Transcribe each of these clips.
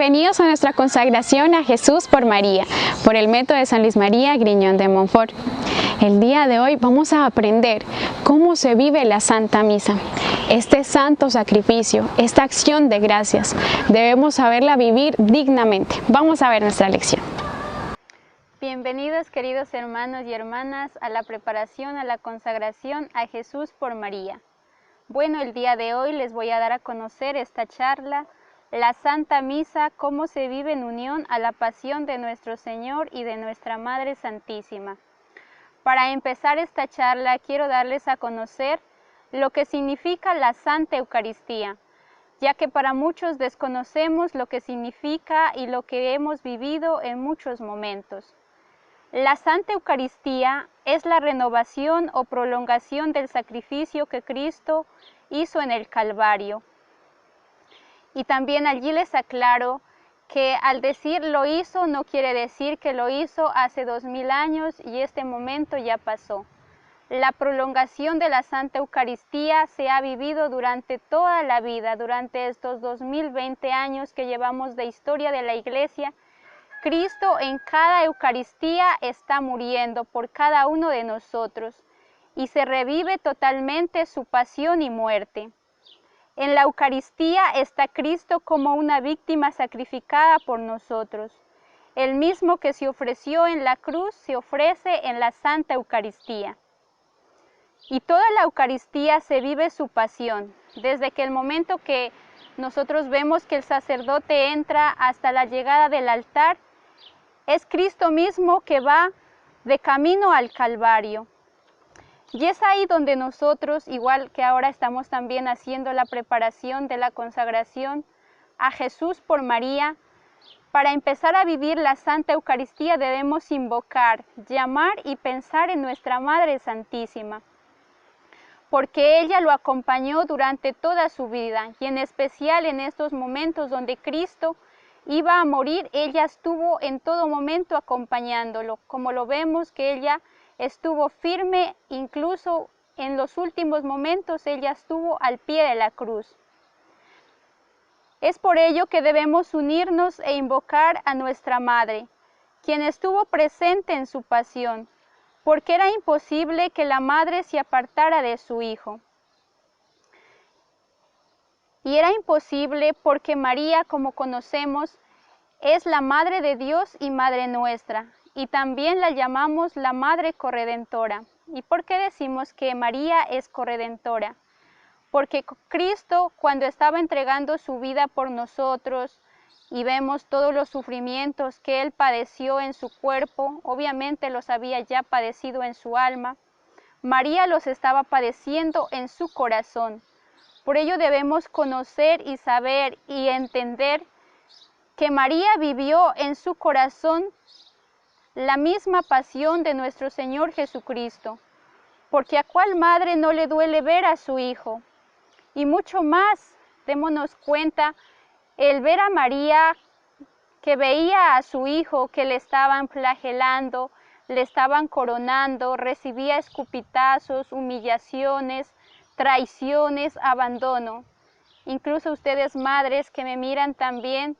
Bienvenidos a nuestra consagración a Jesús por María, por el método de San Luis María Griñón de Montfort. El día de hoy vamos a aprender cómo se vive la Santa Misa. Este santo sacrificio, esta acción de gracias, debemos saberla vivir dignamente. Vamos a ver nuestra lección. Bienvenidos, queridos hermanos y hermanas, a la preparación a la consagración a Jesús por María. Bueno, el día de hoy les voy a dar a conocer esta charla, la Santa Misa, cómo se vive en unión a la pasión de nuestro Señor y de nuestra Madre Santísima. Para empezar esta charla, quiero darles a conocer lo que significa la Santa Eucaristía, ya que para muchos desconocemos lo que significa y lo que hemos vivido en muchos momentos. La Santa Eucaristía es la renovación o prolongación del sacrificio que Cristo hizo en el Calvario. Y también allí les aclaro que al decir lo hizo no quiere decir que lo hizo hace 2000 años y este momento ya pasó. La prolongación de la Santa Eucaristía se ha vivido durante toda la vida, durante estos 2020 años que llevamos de historia de la Iglesia. Cristo en cada Eucaristía está muriendo por cada uno de nosotros y se revive totalmente su pasión y muerte. En la Eucaristía está Cristo como una víctima sacrificada por nosotros. El mismo que se ofreció en la cruz se ofrece en la Santa Eucaristía. Y toda la Eucaristía se vive su pasión, desde que el momento que nosotros vemos que el sacerdote entra hasta la llegada del altar, es Cristo mismo que va de camino al Calvario. Y es ahí donde nosotros, igual que ahora estamos también haciendo la preparación de la consagración a Jesús por María, para empezar a vivir la Santa Eucaristía debemos invocar, llamar y pensar en nuestra Madre Santísima, porque ella lo acompañó durante toda su vida y en especial en estos momentos donde Cristo iba a morir, ella estuvo en todo momento acompañándolo, como lo vemos que ella estuvo firme, incluso en los últimos momentos ella estuvo al pie de la cruz. Es por ello que debemos unirnos e invocar a nuestra Madre, quien estuvo presente en su pasión, porque era imposible que la Madre se apartara de su Hijo. Y era imposible porque María, como conocemos, es la Madre de Dios y Madre nuestra, y también la llamamos la Madre Corredentora. ¿Y por qué decimos que María es corredentora? Porque Cristo, cuando estaba entregando su vida por nosotros, y vemos todos los sufrimientos que Él padeció en su cuerpo, obviamente los había ya padecido en su alma, María los estaba padeciendo en su corazón. Por ello debemos conocer y saber y entender que María vivió en su corazón la misma pasión de nuestro Señor Jesucristo, porque ¿a cuál madre no le duele ver a su hijo? Y mucho más, démonos cuenta, el ver a María que veía a su hijo que le estaban flagelando, le estaban coronando, recibía escupitazos, humillaciones, traiciones, abandono. Incluso ustedes madres que me miran también,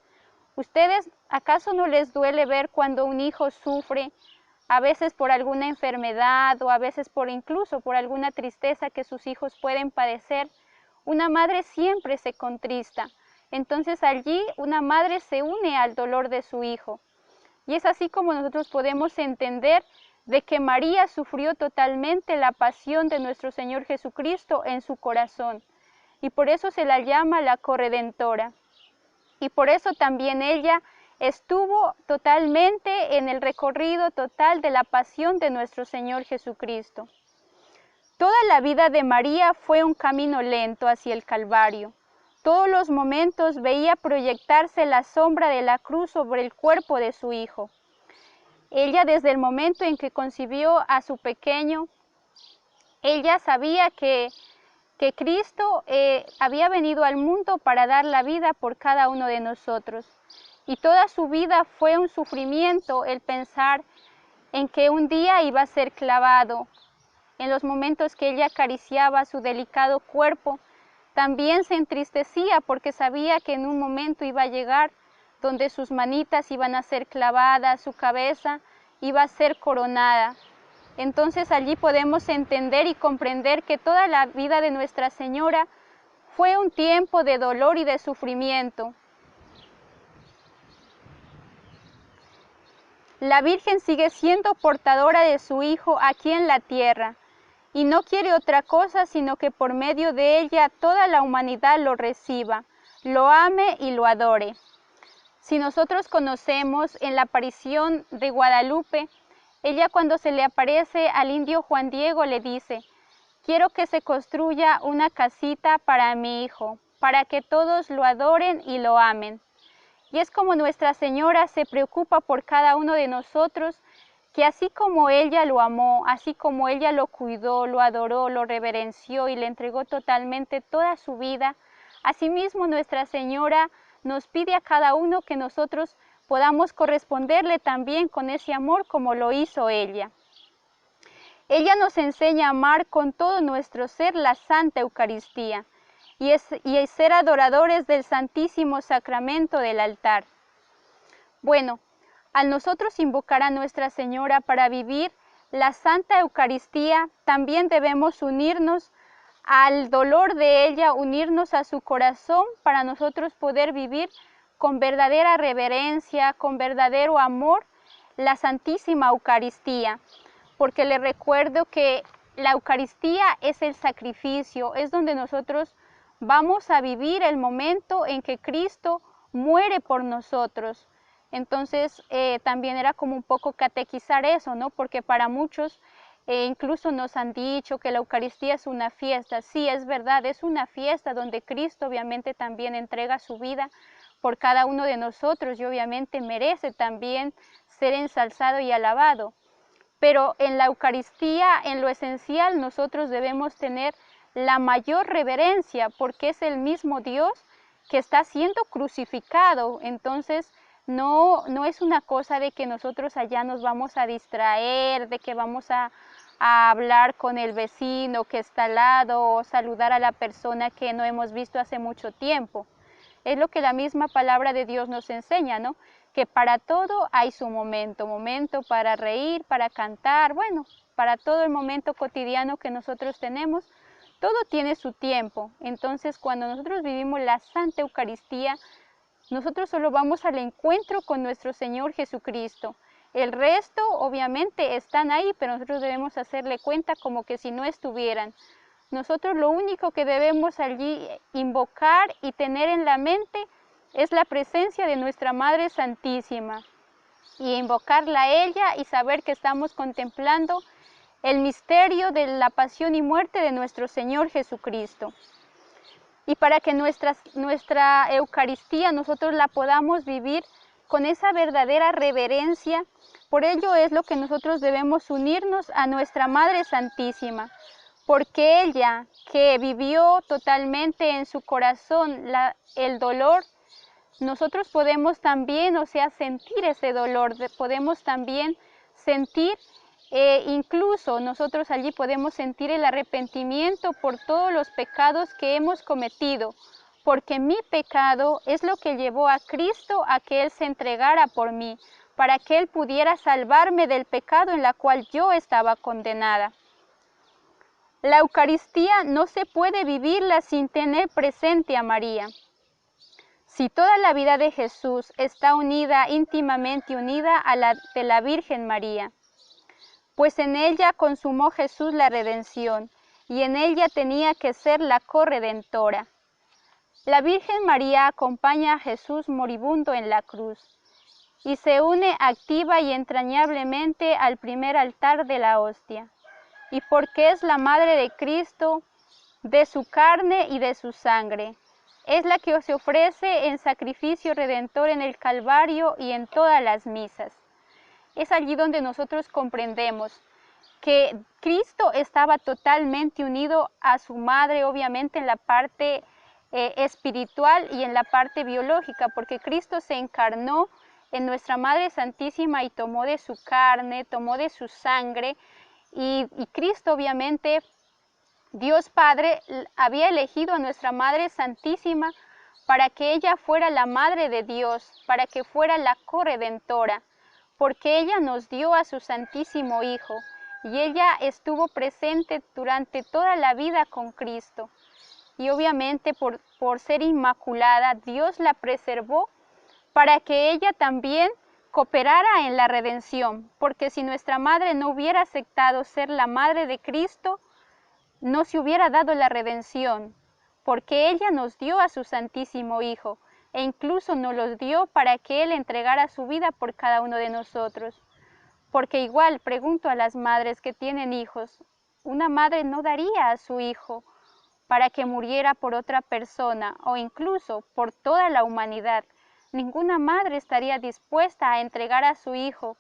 ¿ustedes acaso no les duele ver cuando un hijo sufre, a veces por alguna enfermedad o a veces incluso por alguna tristeza que sus hijos pueden padecer? Una madre siempre se contrista. Entonces allí una madre se une al dolor de su hijo. Y es así como nosotros podemos entender de que María sufrió totalmente la pasión de nuestro Señor Jesucristo en su corazón. Y por eso se la llama la corredentora. Y por eso también ella estuvo totalmente en el recorrido total de la pasión de nuestro Señor Jesucristo. Toda la vida de María fue un camino lento hacia el Calvario. Todos los momentos veía proyectarse la sombra de la cruz sobre el cuerpo de su Hijo. Ella, desde el momento en que concibió a su pequeño, ella sabía que Cristo había venido al mundo para dar la vida por cada uno de nosotros. Y toda su vida fue un sufrimiento el pensar en que un día iba a ser clavado. En los momentos que ella acariciaba su delicado cuerpo, también se entristecía porque sabía que en un momento iba a llegar donde sus manitas iban a ser clavadas, su cabeza iba a ser coronada. Entonces allí podemos entender y comprender que toda la vida de Nuestra Señora fue un tiempo de dolor y de sufrimiento. La Virgen sigue siendo portadora de su Hijo aquí en la tierra y no quiere otra cosa sino que por medio de ella toda la humanidad lo reciba, lo ame y lo adore. Si nosotros conocemos en la aparición de Guadalupe, ella cuando se le aparece al indio Juan Diego le dice: quiero que se construya una casita para mi hijo, para que todos lo adoren y lo amen. Y es como Nuestra Señora se preocupa por cada uno de nosotros, que así como ella lo amó, así como ella lo cuidó, lo adoró, lo reverenció y le entregó totalmente toda su vida, asimismo Nuestra Señora nos pide a cada uno que nosotros podamos corresponderle también con ese amor como lo hizo ella. Ella nos enseña a amar con todo nuestro ser la Santa Eucaristía y ser adoradores del Santísimo Sacramento del altar. Bueno, al nosotros invocar a Nuestra Señora para vivir la Santa Eucaristía, también debemos unirnos al dolor de ella, unirnos a su corazón para nosotros poder vivir con verdadera reverencia, con verdadero amor, la Santísima Eucaristía. Porque le recuerdo que la Eucaristía es el sacrificio, es donde nosotros vamos a vivir el momento en que Cristo muere por nosotros. Entonces también era como un poco catequizar eso, ¿no? Porque para muchos incluso nos han dicho que la Eucaristía es una fiesta. Sí, es verdad, es una fiesta donde Cristo obviamente también entrega su vida por cada uno de nosotros y obviamente merece también ser ensalzado y alabado. Pero en la Eucaristía, en lo esencial, nosotros debemos tener la mayor reverencia porque es el mismo Dios que está siendo crucificado. Entonces, no es una cosa de que nosotros allá nos vamos a distraer, de que vamos a hablar con el vecino que está al lado o saludar a la persona que no hemos visto hace mucho tiempo. Es lo que la misma palabra de Dios nos enseña, ¿no? Que para todo hay su momento, momento para reír, para cantar, bueno, para todo el momento cotidiano que nosotros tenemos, todo tiene su tiempo. Entonces, cuando nosotros vivimos la Santa Eucaristía, nosotros solo vamos al encuentro con nuestro Señor Jesucristo. El resto, obviamente, están ahí, pero nosotros debemos hacerle cuenta como que si no estuvieran. Nosotros lo único que debemos allí invocar y tener en la mente es la presencia de nuestra Madre Santísima y invocarla a ella y saber que estamos contemplando el misterio de la pasión y muerte de nuestro Señor Jesucristo. Y para que nuestra Eucaristía nosotros la podamos vivir con esa verdadera reverencia, por ello es lo que nosotros debemos unirnos a nuestra Madre Santísima, porque ella que vivió totalmente en su corazón el dolor, nosotros podemos también, sentir ese dolor, podemos también sentir, incluso nosotros allí podemos sentir el arrepentimiento por todos los pecados que hemos cometido, porque mi pecado es lo que llevó a Cristo a que Él se entregara por mí, para que Él pudiera salvarme del pecado en la cual yo estaba condenada. La Eucaristía no se puede vivirla sin tener presente a María. Si toda la vida de Jesús está íntimamente unida a la de la Virgen María, pues en ella consumó Jesús la redención y en ella tenía que ser la corredentora. La Virgen María acompaña a Jesús moribundo en la cruz y se une activa y entrañablemente al primer altar de la hostia. Y porque es la Madre de Cristo, de su carne y de su sangre, es la que se ofrece en sacrificio redentor en el Calvario y en todas las misas. Es allí donde nosotros comprendemos que Cristo estaba totalmente unido a su madre, obviamente en la parte espiritual y en la parte biológica, porque Cristo se encarnó en nuestra Madre Santísima y tomó de su carne, tomó de su sangre, y Cristo obviamente, Dios Padre, había elegido a nuestra Madre Santísima para que ella fuera la Madre de Dios, para que fuera la corredentora, porque ella nos dio a su Santísimo Hijo, y ella estuvo presente durante toda la vida con Cristo. Y obviamente por ser inmaculada, Dios la preservó para que ella también cooperara en la redención, porque si nuestra madre no hubiera aceptado ser la madre de Cristo, no se hubiera dado la redención, porque ella nos dio a su Santísimo Hijo, e incluso nos los dio para que Él entregara su vida por cada uno de nosotros. Porque igual pregunto a las madres que tienen hijos, una madre no daría a su hijo para que muriera por otra persona o incluso por toda la humanidad. Ninguna madre estaría dispuesta a entregar a su hijo,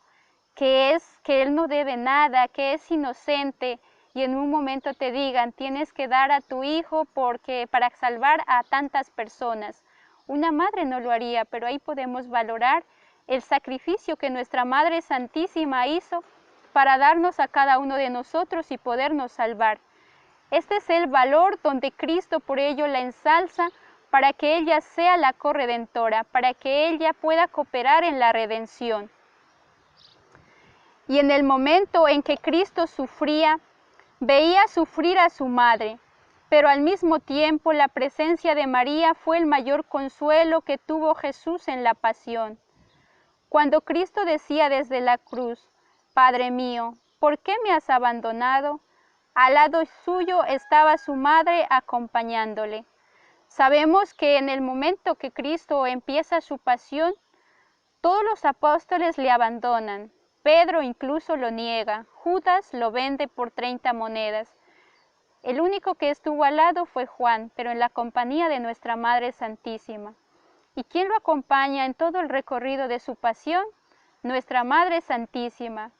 que él no debe nada, que es inocente, y en un momento te digan, tienes que dar a tu hijo para salvar a tantas personas. Una madre no lo haría, pero ahí podemos valorar el sacrificio que nuestra Madre Santísima hizo para darnos a cada uno de nosotros y podernos salvar. Este es el valor donde Cristo por ello la ensalza, para que ella sea la corredentora, para que ella pueda cooperar en la redención. Y en el momento en que Cristo sufría, veía sufrir a su madre, pero al mismo tiempo la presencia de María fue el mayor consuelo que tuvo Jesús en la pasión. Cuando Cristo decía desde la cruz, Padre mío, ¿por qué me has abandonado?, al lado suyo estaba su madre acompañándole. Sabemos que en el momento que Cristo empieza su pasión, todos los apóstoles le abandonan. Pedro incluso lo niega, Judas lo vende por 30 monedas. El único que estuvo al lado fue Juan, pero en la compañía de nuestra Madre Santísima. ¿Y quién lo acompaña en todo el recorrido de su pasión? Nuestra Madre Santísima.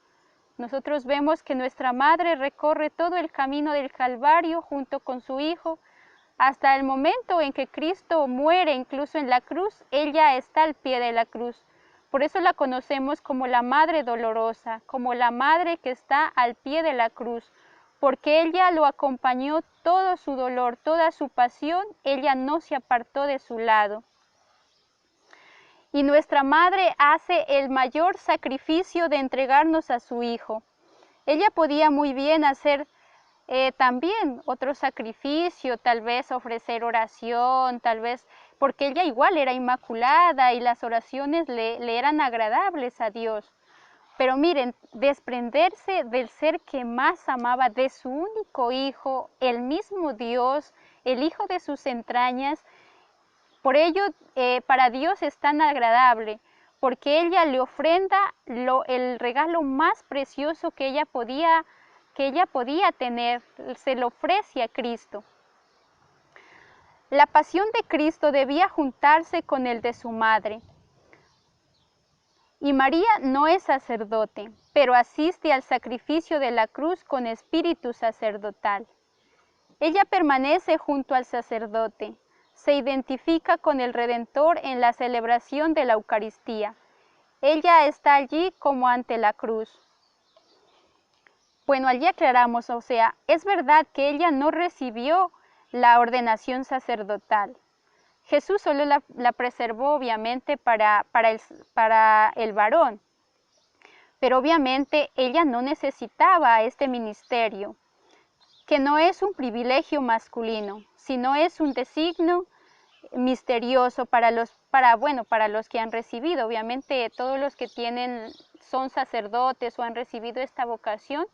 Nosotros vemos que nuestra Madre recorre todo el camino del Calvario junto con su Hijo, hasta el momento en que Cristo muere, incluso en la cruz, ella está al pie de la cruz. Por eso la conocemos como la Madre Dolorosa, como la Madre que está al pie de la cruz, porque ella lo acompañó todo su dolor, toda su pasión, ella no se apartó de su lado. Y nuestra Madre hace el mayor sacrificio de entregarnos a su Hijo. Ella podía muy bien hacer también otro sacrificio, tal vez ofrecer oración, tal vez, porque ella igual era inmaculada y las oraciones le eran agradables a Dios. Pero miren, desprenderse del ser que más amaba, de su único Hijo, el mismo Dios, el Hijo de sus entrañas, por ello para Dios es tan agradable, porque ella le ofrenda el regalo más precioso que ella podía tener, se lo ofrece a Cristo. La pasión de Cristo debía juntarse con el de su madre. Y María no es sacerdote, pero asiste al sacrificio de la cruz con espíritu sacerdotal. Ella permanece junto al sacerdote, se identifica con el Redentor en la celebración de la Eucaristía. Ella está allí como ante la cruz. Bueno, allí aclaramos, o sea, es verdad que ella no recibió la ordenación sacerdotal. Jesús solo la preservó obviamente para el varón, pero obviamente ella no necesitaba este ministerio, que no es un privilegio masculino, sino es un designio misterioso para los que han recibido. Obviamente todos los que son sacerdotes o han recibido esta vocación,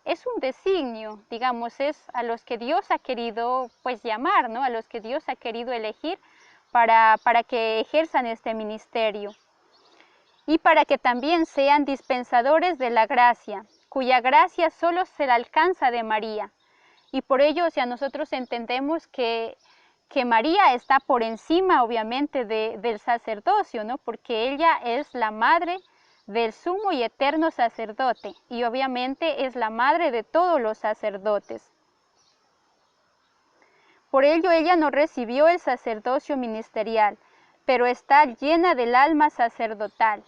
es un designio, digamos, es a los que Dios ha querido pues llamar, ¿no? A los que Dios ha querido elegir para que ejerzan este ministerio. Y para que también sean dispensadores de la gracia, cuya gracia solo se la alcanza de María. Y por ello, o sea, nosotros entendemos que María está por encima, obviamente, del sacerdocio, ¿no? Porque ella es la madre del sumo y eterno sacerdote, y obviamente es la madre de todos los sacerdotes. Por ello ella no recibió el sacerdocio ministerial, pero está llena del alma sacerdotal.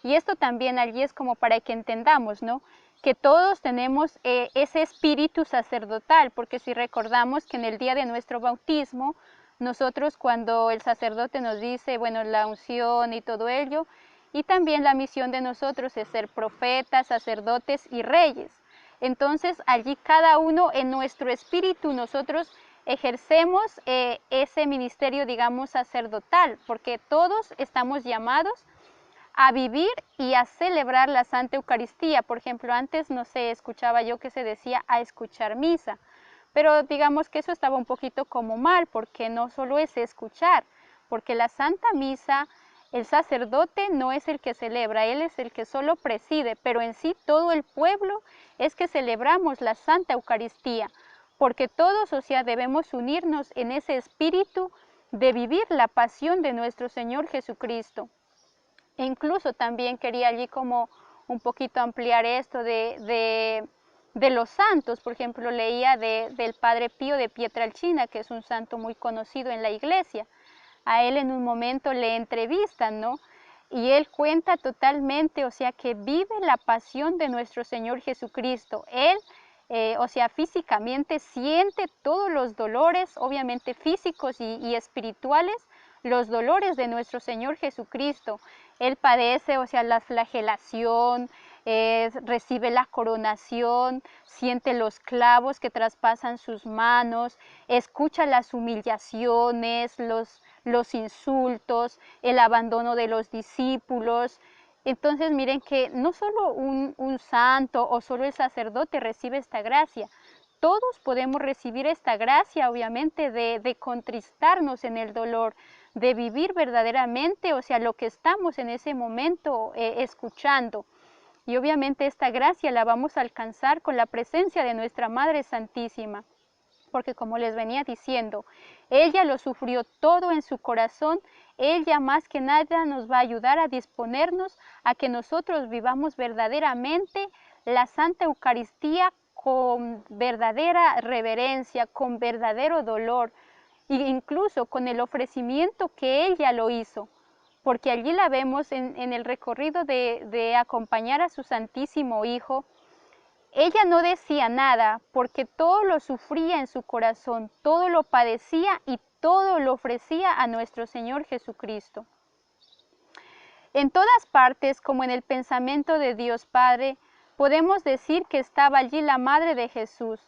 Y esto también allí es como para que entendamos, ¿no? Que todos tenemos ese espíritu sacerdotal, porque si recordamos que en el día de nuestro bautismo nosotros cuando el sacerdote nos dice, bueno, la unción y todo ello, y también la misión de nosotros es ser profetas, sacerdotes y reyes. Entonces allí cada uno en nuestro espíritu nosotros ejercemos ese ministerio, digamos, sacerdotal, porque todos estamos llamados a vivir y a celebrar la Santa Eucaristía. Por ejemplo, antes, no sé, escuchaba yo que se decía a escuchar misa, pero digamos que eso estaba un poquito como mal, porque no solo es escuchar, porque la Santa Misa, el sacerdote no es el que celebra, él es el que solo preside, pero en sí todo el pueblo es que celebramos la Santa Eucaristía, porque todos, o sea, debemos unirnos en ese espíritu de vivir la pasión de nuestro Señor Jesucristo. E incluso también quería allí como un poquito ampliar esto de los santos. Por ejemplo, leía del Padre Pío de Pietrelcina, que es un santo muy conocido en la iglesia. A él en un momento le entrevistan, ¿no? Y él cuenta totalmente, o sea, que vive la pasión de nuestro Señor Jesucristo. Él, o sea, físicamente siente todos los dolores, obviamente físicos y espirituales, los dolores de nuestro Señor Jesucristo. Él padece, o sea, la flagelación, recibe la coronación, siente los clavos que traspasan sus manos, escucha las humillaciones, los insultos, el abandono de los discípulos. Entonces miren que no solo un santo o solo el sacerdote recibe esta gracia, todos podemos recibir esta gracia, obviamente, de contristarnos en el dolor, de vivir verdaderamente, o sea, lo que estamos en ese momento escuchando. Y obviamente esta gracia la vamos a alcanzar con la presencia de nuestra Madre Santísima, porque como les venía diciendo, ella lo sufrió todo en su corazón, ella más que nada nos va a ayudar a disponernos a que nosotros vivamos verdaderamente la Santa Eucaristía con verdadera reverencia, con verdadero dolor, e incluso con el ofrecimiento que ella lo hizo, porque allí la vemos en el recorrido de acompañar a su Santísimo Hijo. Ella no decía nada, porque todo lo sufría en su corazón, todo lo padecía y todo lo ofrecía a nuestro Señor Jesucristo. En todas partes, como en el pensamiento de Dios Padre, podemos decir que estaba allí la Madre de Jesús.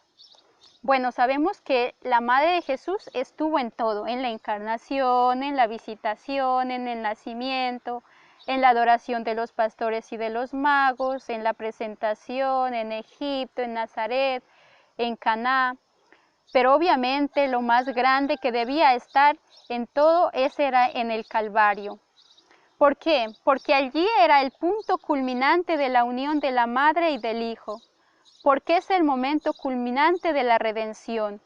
Bueno, sabemos que la Madre de Jesús estuvo en todo, en la encarnación, en la visitación, en el nacimiento, en la adoración de los pastores y de los magos, en la presentación, en Egipto, en Nazaret, en Caná. Pero obviamente lo más grande que debía estar en todo ese era en el Calvario. ¿Por qué? Porque allí era el punto culminante de la unión de la Madre y del Hijo. Porque es el momento culminante de la redención,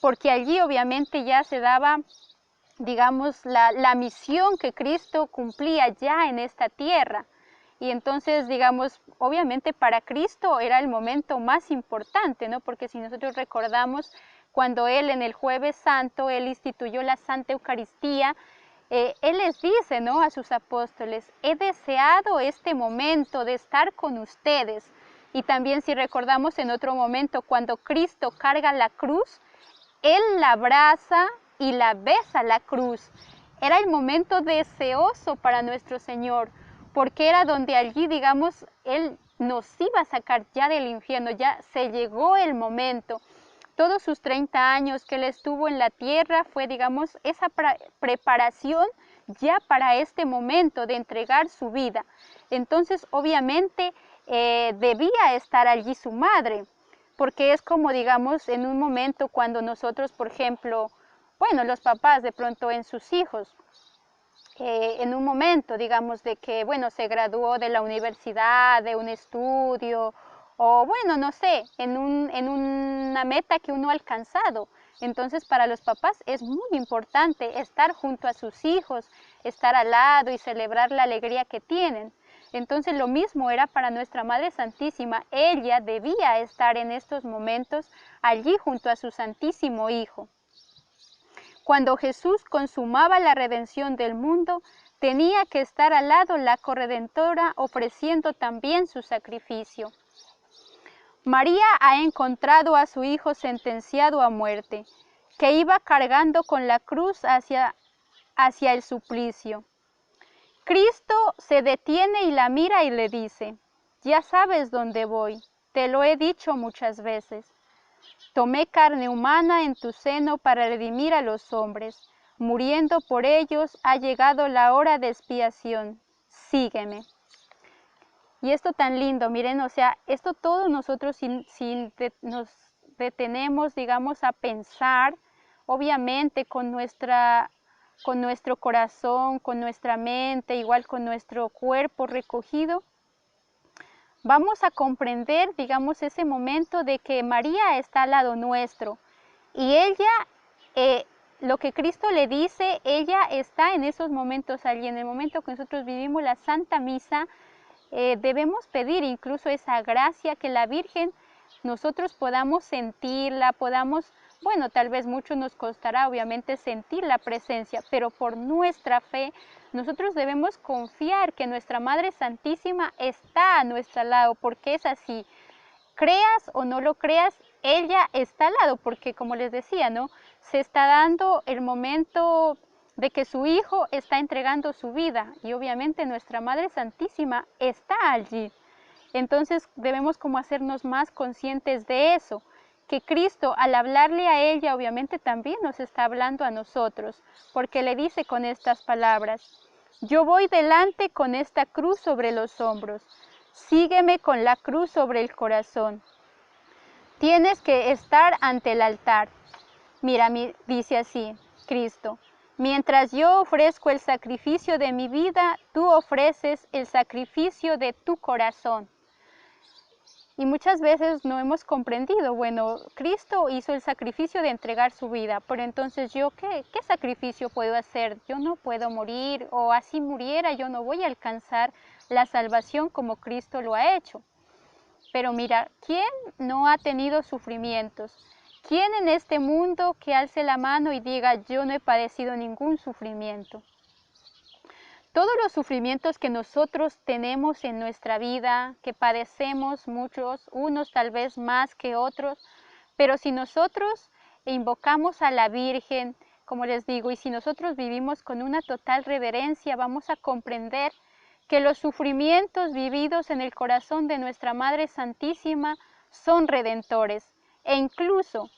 porque allí obviamente ya se daba, digamos, la misión que Cristo cumplía ya en esta tierra. Y entonces, digamos, obviamente para Cristo era el momento más importante, ¿no? Porque si nosotros recordamos cuando Él en el Jueves Santo, Él instituyó la Santa Eucaristía, Él les dice, ¿no?, a sus apóstoles, he deseado este momento de estar con ustedes. Y también si recordamos en otro momento, cuando Cristo carga la cruz, Él la abraza y la besa la cruz. Era el momento deseoso para nuestro Señor, porque era donde allí, digamos, Él nos iba a sacar ya del infierno, ya se llegó el momento. Todos sus 30 años que Él estuvo en la tierra fue, digamos, esa preparación ya para este momento de entregar su vida. Entonces, obviamente, debía estar allí su madre, porque es como, digamos, en un momento cuando nosotros, por ejemplo, bueno, los papás de pronto en sus hijos, en un momento, digamos, de que, bueno, se graduó de la universidad, de un estudio, o bueno, no sé, en una meta que uno ha alcanzado. Entonces, para los papás es muy importante estar junto a sus hijos, estar al lado y celebrar la alegría que tienen. Entonces, lo mismo era para nuestra Madre Santísima. Ella debía estar en estos momentos allí junto a su Santísimo Hijo. Cuando Jesús consumaba la redención del mundo, tenía que estar al lado la corredentora ofreciendo también su sacrificio. María ha encontrado a su Hijo sentenciado a muerte. que iba cargando con la cruz hacia el suplicio. Cristo se detiene y la mira y le dice: ya sabes dónde voy, te lo he dicho muchas veces. Tomé carne humana en tu seno para redimir a los hombres. Muriendo por ellos ha llegado la hora de expiación. Sígueme. Y esto tan lindo, miren, o sea, esto todos nosotros nos detenemos, digamos, a pensar, obviamente con nuestro corazón, con nuestra mente, igual con nuestro cuerpo recogido, vamos a comprender, digamos, ese momento de que María está al lado nuestro y ella, lo que Cristo le dice, ella está en esos momentos allí, en el momento que nosotros vivimos la Santa Misa. Debemos pedir incluso esa gracia que la Virgen nosotros podamos sentirla, bueno, tal vez mucho nos costará obviamente sentir la presencia, pero por nuestra fe nosotros debemos confiar que nuestra Madre Santísima está a nuestro lado, porque es así. Creas o no lo creas, ella está al lado, porque como les decía, ¿no? Se está dando el momento de que su hijo está entregando su vida y obviamente nuestra Madre Santísima está allí. Entonces debemos como hacernos más conscientes de eso, que Cristo al hablarle a ella obviamente también nos está hablando a nosotros, porque le dice con estas palabras: yo voy delante con esta cruz sobre los hombros, sígueme con la cruz sobre el corazón. Tienes que estar ante el altar. Mira, dice así Cristo: mientras yo ofrezco el sacrificio de mi vida, tú ofreces el sacrificio de tu corazón. Y muchas veces no hemos comprendido, bueno, Cristo hizo el sacrificio de entregar su vida, pero entonces yo, ¿qué sacrificio puedo hacer? Yo no puedo morir, o así muriera, yo no voy a alcanzar la salvación como Cristo lo ha hecho. Pero mira, ¿quién no ha tenido sufrimientos? ¿Quién en este mundo que alce la mano y diga: yo no he padecido ningún sufrimiento? Todos los sufrimientos que nosotros tenemos en nuestra vida, que padecemos muchos, unos tal vez más que otros, pero si nosotros invocamos a la Virgen, como les digo, y si nosotros vivimos con una total reverencia, vamos a comprender que los sufrimientos vividos en el corazón de nuestra Madre Santísima son redentores, e incluso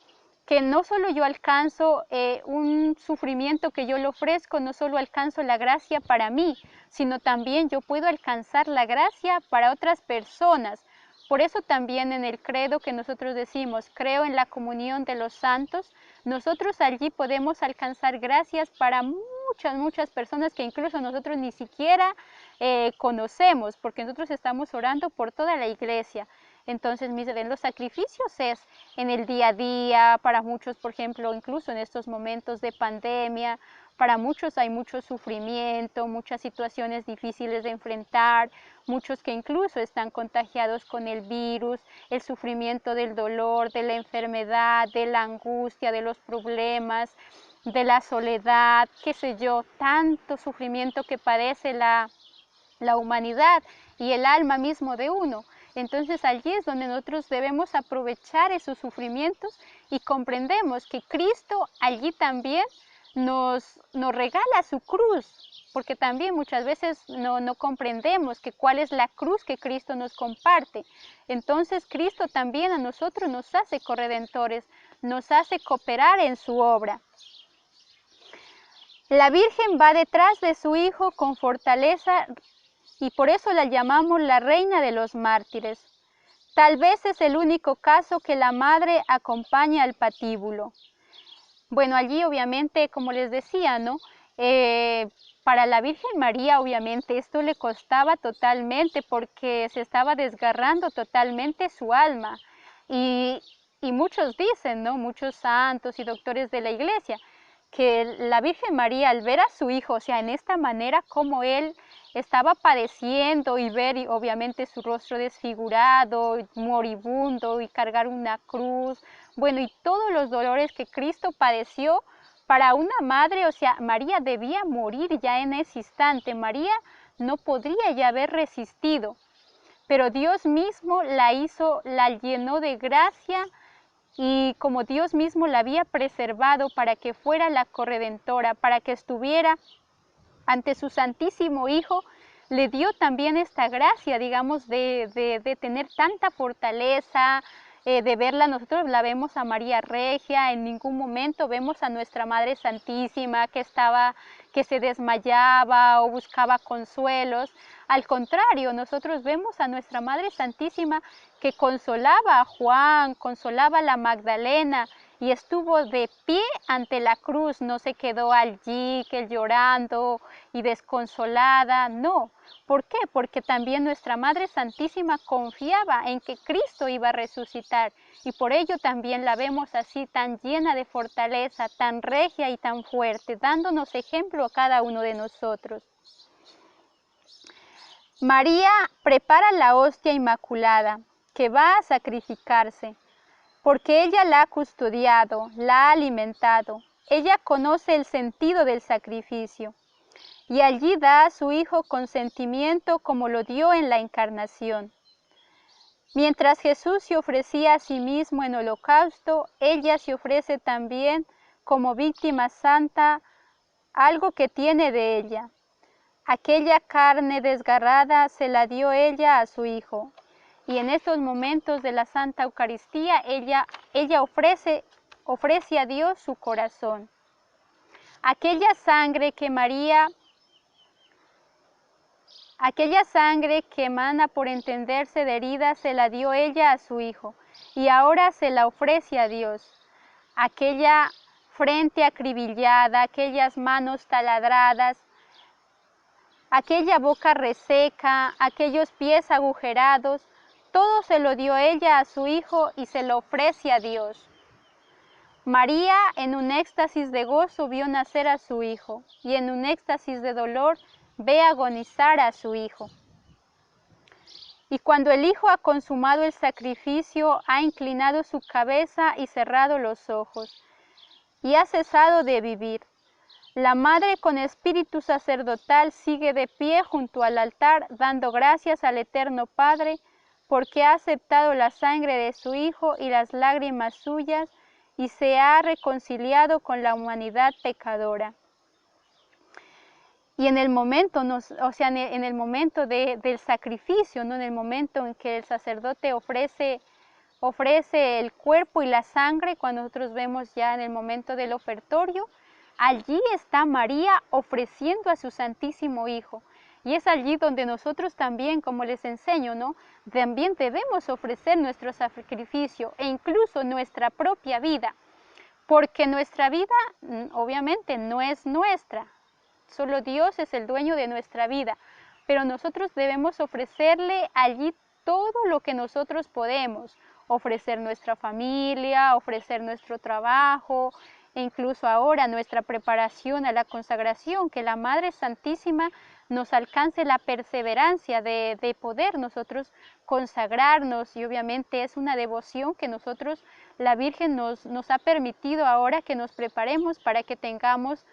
que no solo yo alcanzo un sufrimiento que yo le ofrezco, no solo alcanzo la gracia para mí, sino también yo puedo alcanzar la gracia para otras personas. Por eso también en el credo que nosotros decimos: creo en la comunión de los santos, nosotros allí podemos alcanzar gracias para muchas personas que incluso nosotros ni siquiera conocemos, porque nosotros estamos orando por toda la iglesia. Entonces, miren, los sacrificios es en el día a día, para muchos, por ejemplo, incluso en estos momentos de pandemia, para muchos hay mucho sufrimiento, muchas situaciones difíciles de enfrentar, muchos que incluso están contagiados con el virus, el sufrimiento del dolor, de la enfermedad, de la angustia, de los problemas, de la soledad, qué sé yo, tanto sufrimiento que padece la humanidad y el alma mismo de uno. Entonces allí es donde nosotros debemos aprovechar esos sufrimientos y comprendemos que Cristo allí también nos regala su cruz, porque también muchas veces no comprendemos que cuál es la cruz que Cristo nos comparte. Entonces Cristo también a nosotros nos hace corredentores, nos hace cooperar en su obra. La Virgen va detrás de su Hijo con fortaleza y por eso la llamamos la Reina de los Mártires. Tal vez es el único caso que la Madre acompaña al patíbulo. Bueno, allí obviamente, como les decía, ¿no? Para la Virgen María obviamente esto le costaba totalmente porque se estaba desgarrando totalmente su alma. Y muchos dicen, ¿no? Muchos santos y doctores de la Iglesia, que la Virgen María al ver a su Hijo, o sea, en esta manera como Él estaba padeciendo y ver y obviamente su rostro desfigurado, moribundo y cargar una cruz, bueno, y todos los dolores que Cristo padeció, para una madre, o sea, María debía morir ya en ese instante. María no podría ya haber resistido, pero Dios mismo la llenó de gracia y como Dios mismo la había preservado para que fuera la corredentora, para que estuviera ante su Santísimo Hijo, le dio también esta gracia, digamos, de tener tanta fortaleza, de verla. Nosotros la vemos a María Regia, en ningún momento vemos a nuestra Madre Santísima que se desmayaba o buscaba consuelos. Al contrario, nosotros vemos a nuestra Madre Santísima que consolaba a Juan, consolaba a la Magdalena, y estuvo de pie ante la cruz, no se quedó allí que llorando y desconsolada, no. ¿Por qué? Porque también nuestra Madre Santísima confiaba en que Cristo iba a resucitar, y por ello también la vemos así, tan llena de fortaleza, tan regia y tan fuerte, dándonos ejemplo a cada uno de nosotros. María prepara la hostia inmaculada que va a sacrificarse, porque ella la ha custodiado, la ha alimentado. Ella conoce el sentido del sacrificio, y allí da a su Hijo con sentimiento como lo dio en la encarnación. Mientras Jesús se ofrecía a sí mismo en holocausto, ella se ofrece también como víctima santa, algo que tiene de ella. Aquella carne desgarrada se la dio ella a su Hijo. Y en estos momentos de la Santa Eucaristía, ella ofrece a Dios su corazón. Aquella sangre que emana por entenderse de herida, se la dio ella a su Hijo, y ahora se la ofrece a Dios. Aquella frente acribillada, aquellas manos taladradas, aquella boca reseca, aquellos pies agujerados, todo se lo dio ella a su Hijo y se lo ofrece a Dios. María, en un éxtasis de gozo, vio nacer a su Hijo, y en un éxtasis de dolor ve agonizar a su Hijo. Y cuando el Hijo ha consumado el sacrificio, ha inclinado su cabeza y cerrado los ojos, y ha cesado de vivir. La Madre con espíritu sacerdotal sigue de pie junto al altar, dando gracias al Eterno Padre, porque ha aceptado la sangre de su Hijo y las lágrimas suyas, y se ha reconciliado con la humanidad pecadora. Y en el momento, en el momento del sacrificio, ¿no? En el momento en que el sacerdote ofrece el cuerpo y la sangre, cuando nosotros vemos ya en el momento del ofertorio, allí está María ofreciendo a su Santísimo Hijo. Y es allí donde nosotros también, como les enseño, ¿no? También debemos ofrecer nuestro sacrificio e incluso nuestra propia vida, porque nuestra vida obviamente no es nuestra, solo Dios es el dueño de nuestra vida, pero nosotros debemos ofrecerle allí todo lo que nosotros podemos, ofrecer nuestra familia, ofrecer nuestro trabajo, e incluso ahora nuestra preparación a la consagración, que la Madre Santísima nos alcance la perseverancia de poder nosotros consagrarnos, y obviamente es una devoción que nosotros, la Virgen nos ha permitido ahora que nos preparemos para que tengamos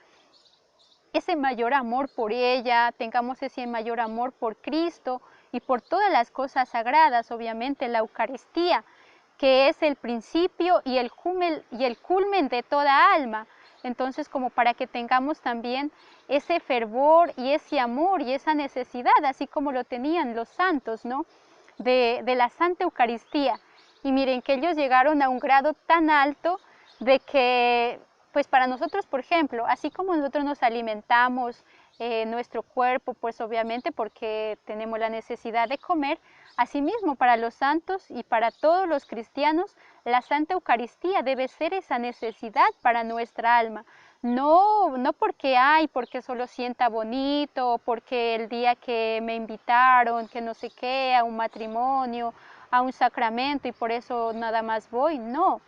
ese mayor amor por ella, tengamos ese mayor amor por Cristo y por todas las cosas sagradas, obviamente la Eucaristía, que es el principio y el culmen de toda alma. Entonces, como para que tengamos también ese fervor y ese amor y esa necesidad, así como lo tenían los santos, ¿no? De la Santa Eucaristía. Y miren que ellos llegaron a un grado tan alto de que, pues para nosotros, por ejemplo, así como nosotros nos alimentamos nuestro cuerpo, pues obviamente porque tenemos la necesidad de comer, asimismo para los santos y para todos los cristianos, la Santa Eucaristía debe ser esa necesidad para nuestra alma. No porque solo sienta bonito, porque el día que me invitaron, que no sé qué, a un matrimonio, a un sacramento y por eso nada más voy, no.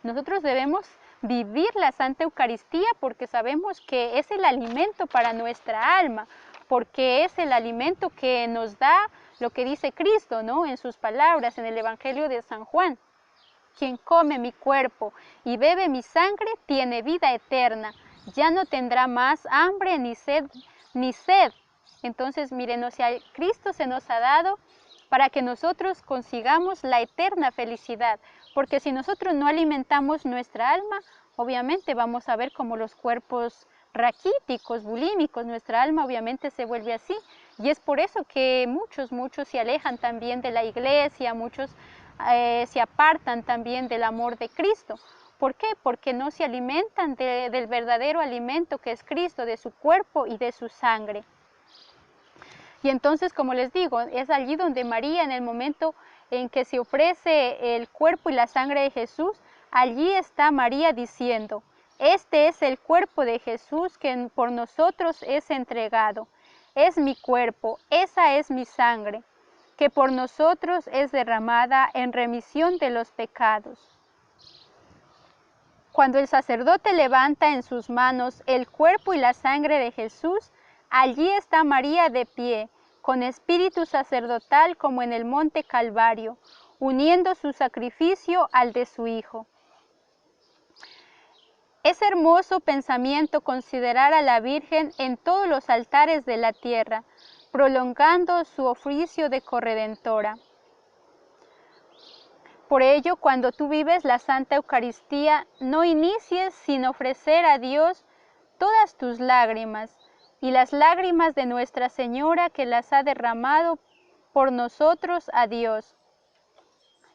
Nosotros debemos vivir la Santa Eucaristía porque sabemos que es el alimento para nuestra alma, porque es el alimento que nos da lo que dice Cristo, ¿no? En sus palabras, en el Evangelio de San Juan. Quien come mi cuerpo y bebe mi sangre tiene vida eterna, ya no tendrá más hambre ni sed. Entonces, miren, Cristo se nos ha dado para que nosotros consigamos la eterna felicidad, Porque si nosotros no alimentamos nuestra alma, obviamente vamos a ver como los cuerpos raquíticos, bulímicos, nuestra alma obviamente se vuelve así. Y es por eso que muchos se alejan también de la iglesia, muchos se apartan también del amor de Cristo. ¿Por qué? Porque no se alimentan del verdadero alimento que es Cristo, de su cuerpo y de su sangre. Y entonces, como les digo, es allí donde María, en el momento en que se ofrece el cuerpo y la sangre de Jesús, allí está María diciendo: este es el cuerpo de Jesús que por nosotros es entregado. Es mi cuerpo, esa es mi sangre, que por nosotros es derramada en remisión de los pecados. Cuando el sacerdote levanta en sus manos el cuerpo y la sangre de Jesús, allí está María de pie, con espíritu sacerdotal como en el monte Calvario, uniendo su sacrificio al de su Hijo. Es hermoso pensamiento considerar a la Virgen en todos los altares de la tierra, prolongando su oficio de corredentora. Por ello, cuando tú vives la Santa Eucaristía, no inicies sin ofrecer a Dios todas tus lágrimas y las lágrimas de Nuestra Señora que las ha derramado por nosotros a Dios,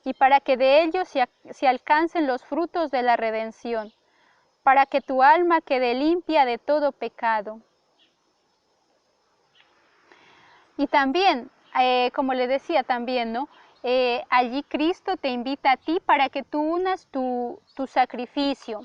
y para que de ellos se alcancen los frutos de la redención, para que tu alma quede limpia de todo pecado. Y también, como le decía también, ¿no? Allí Cristo te invita a ti para que tú unas tu sacrificio,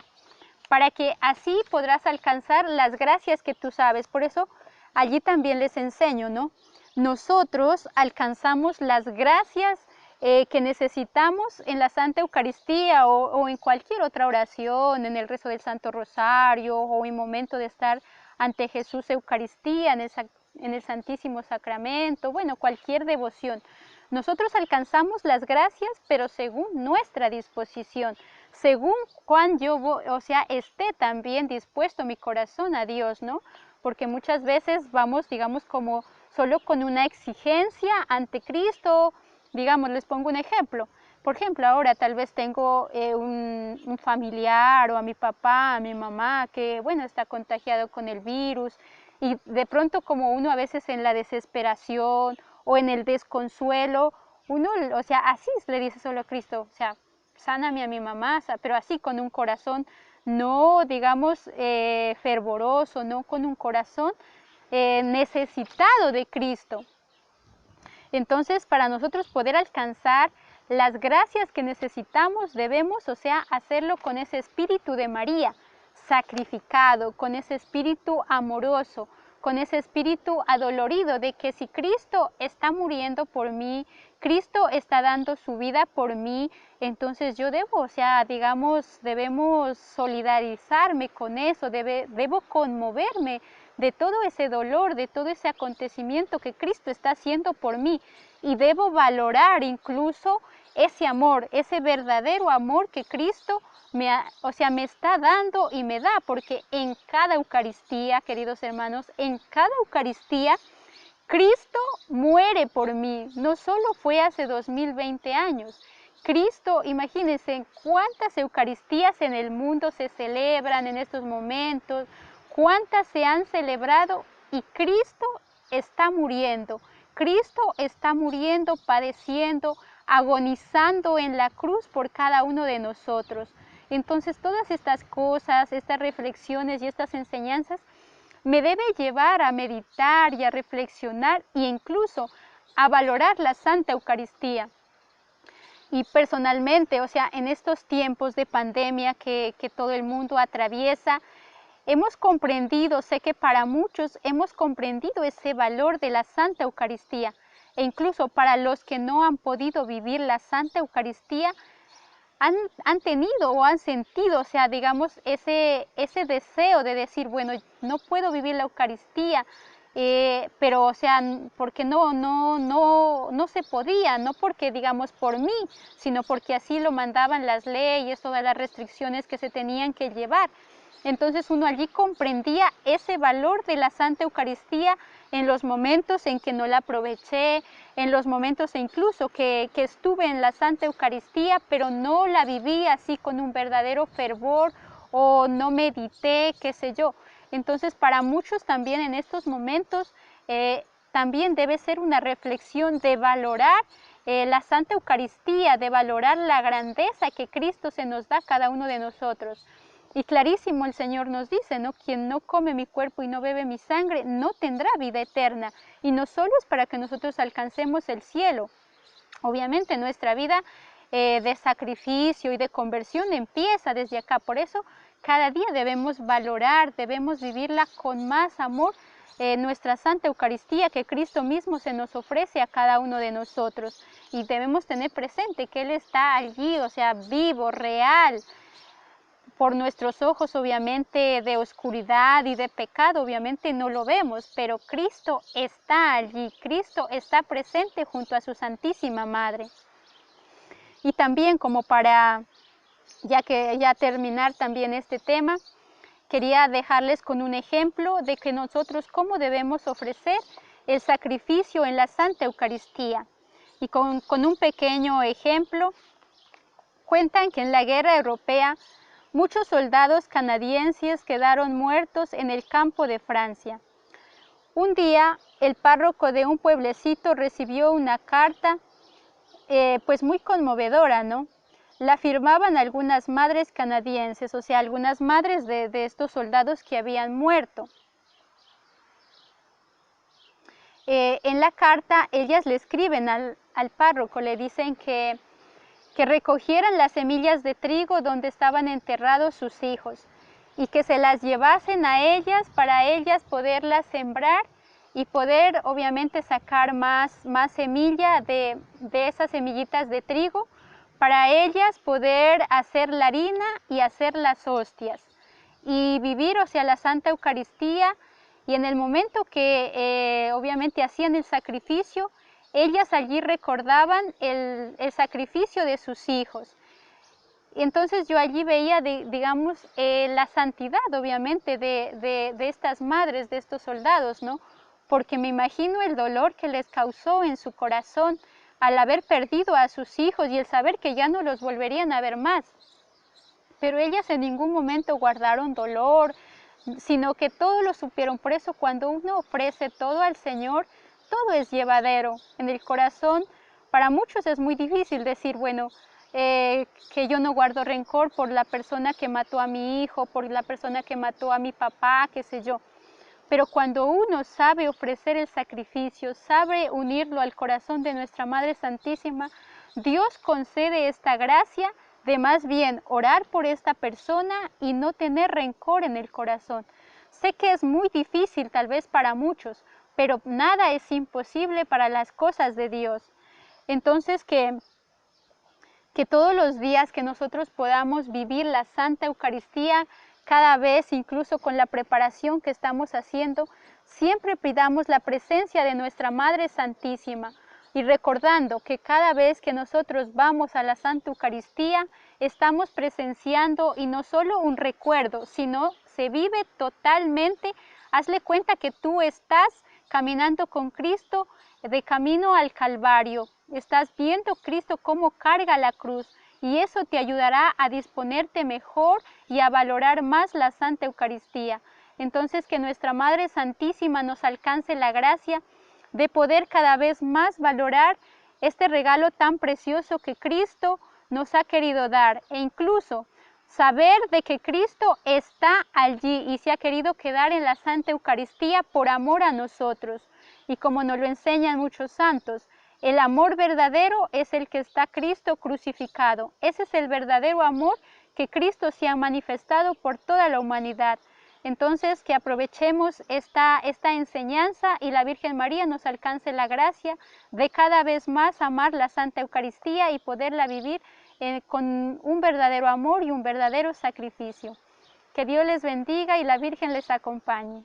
para que así podrás alcanzar las gracias que tú sabes. Por eso allí también les enseño, ¿no? Nosotros alcanzamos las gracias que necesitamos en la Santa Eucaristía o en cualquier otra oración, en el rezo del Santo Rosario o en momento de estar ante Jesús Eucaristía, en el Santísimo Sacramento, bueno, cualquier devoción. Nosotros alcanzamos las gracias, pero según nuestra disposición, según cuán esté también dispuesto mi corazón a Dios, ¿no? Porque muchas veces vamos, digamos, como solo con una exigencia ante Cristo. Digamos, les pongo un ejemplo. Por ejemplo, ahora tal vez tengo un familiar o a mi papá, a mi mamá, que, bueno, está contagiado con el virus, y de pronto como uno a veces en la desesperación o en el desconsuelo, uno, así le dice solo a Cristo, sáname a mi mamá, pero así con un corazón no, digamos, fervoroso, no con un corazón necesitado de Cristo. Entonces, para nosotros poder alcanzar las gracias que necesitamos, debemos, hacerlo con ese espíritu de María, sacrificado, con ese espíritu amoroso, con ese espíritu adolorido de que si Cristo está muriendo por mí, Cristo está dando su vida por mí, entonces yo debo, debemos solidarizarme con eso, debo conmoverme de todo ese dolor, de todo ese acontecimiento que Cristo está haciendo por mí, y debo valorar incluso ese amor, ese verdadero amor que Cristo me está dando y me da, porque en cada Eucaristía, queridos hermanos, en cada Eucaristía, Cristo muere por mí. No solo fue hace 2020 años. Cristo, imagínense cuántas Eucaristías en el mundo se celebran en estos momentos, cuántas se han celebrado, y Cristo está muriendo. Cristo está muriendo, padeciendo, agonizando en la cruz por cada uno de nosotros. Entonces, todas estas cosas, estas reflexiones y estas enseñanzas me debe llevar a meditar y a reflexionar e incluso a valorar la Santa Eucaristía. Y personalmente, en estos tiempos de pandemia que todo el mundo atraviesa, hemos comprendido, sé que para muchos hemos comprendido ese valor de la Santa Eucaristía, e incluso para los que no han podido vivir la Santa Eucaristía, han tenido o han sentido, ese deseo de decir, bueno, no puedo vivir la Eucaristía, pero o sea, porque no se podía, no porque digamos por mí, sino porque así lo mandaban las leyes, todas las restricciones que se tenían que llevar. Entonces uno allí comprendía ese valor de la Santa Eucaristía en los momentos en que no la aproveché, en los momentos incluso que estuve en la Santa Eucaristía, pero no la viví así con un verdadero fervor o no medité, qué sé yo. Entonces para muchos también en estos momentos también debe ser una reflexión de valorar la Santa Eucaristía, de valorar la grandeza que Cristo se nos da a cada uno de nosotros. Y clarísimo el Señor nos dice, ¿no? Quien no come mi cuerpo y no bebe mi sangre no tendrá vida eterna. Y no solo es para que nosotros alcancemos el cielo. Obviamente nuestra vida de sacrificio y de conversión empieza desde acá. Por eso cada día debemos valorar, debemos vivirla con más amor, nuestra Santa Eucaristía que Cristo mismo se nos ofrece a cada uno de nosotros. Y debemos tener presente que Él está allí, o sea, vivo, real. Por nuestros ojos obviamente de oscuridad y de pecado obviamente no lo vemos, pero Cristo está allí, Cristo está presente junto a su Santísima Madre. Y también como para ya terminar también este tema, quería dejarles con un ejemplo de que nosotros cómo debemos ofrecer el sacrificio en la Santa Eucaristía. Y con un pequeño ejemplo, cuentan que en la guerra europea muchos soldados canadienses quedaron muertos en el campo de Francia. Un día, el párroco de un pueblecito recibió una carta, pues muy conmovedora, ¿no? La firmaban algunas madres canadienses, o sea, algunas madres de estos soldados que habían muerto. En la carta, ellas le escriben al párroco, le dicen que recogieran las semillas de trigo donde estaban enterrados sus hijos y que se las llevasen a ellas para ellas poderlas sembrar y poder obviamente sacar más semilla de esas semillitas de trigo para ellas poder hacer la harina y hacer las hostias y vivir, o sea, la Santa Eucaristía. Y en el momento que obviamente hacían el sacrificio, ellas allí recordaban el sacrificio de sus hijos. Y entonces yo allí veía, digamos, la santidad, obviamente, de estas madres, de estos soldados, ¿no? Porque me imagino el dolor que les causó en su corazón al haber perdido a sus hijos y el saber que ya no los volverían a ver más. Pero ellas en ningún momento guardaron dolor, sino que todo lo supieron. Por eso cuando uno ofrece todo al Señor, todo es llevadero. En el corazón, para muchos es muy difícil decir, bueno, que yo no guardo rencor por la persona que mató a mi hijo, por la persona que mató a mi papá, qué sé yo. Pero cuando uno sabe ofrecer el sacrificio, sabe unirlo al corazón de nuestra Madre Santísima, Dios concede esta gracia de más bien orar por esta persona y no tener rencor en el corazón. Sé que es muy difícil tal vez para muchos, pero nada es imposible para las cosas de Dios. Entonces que todos los días que nosotros podamos vivir la Santa Eucaristía, cada vez, incluso con la preparación que estamos haciendo, siempre pidamos la presencia de nuestra Madre Santísima y recordando que cada vez que nosotros vamos a la Santa Eucaristía, estamos presenciando y no solo un recuerdo, sino se vive totalmente. Hazle cuenta que tú estás caminando con Cristo de camino al Calvario. Estás viendo Cristo cómo carga la cruz y eso te ayudará a disponerte mejor y a valorar más la Santa Eucaristía. Entonces que nuestra Madre Santísima nos alcance la gracia de poder cada vez más valorar este regalo tan precioso que Cristo nos ha querido dar e incluso saber de que Cristo está allí y se ha querido quedar en la Santa Eucaristía por amor a nosotros. Y como nos lo enseñan muchos santos, el amor verdadero es el que está Cristo crucificado. Ese es el verdadero amor que Cristo se ha manifestado por toda la humanidad. Entonces, que aprovechemos esta enseñanza y la Virgen María nos alcance la gracia de cada vez más amar la Santa Eucaristía y poderla vivir con un verdadero amor y un verdadero sacrificio. Que Dios les bendiga y la Virgen les acompañe.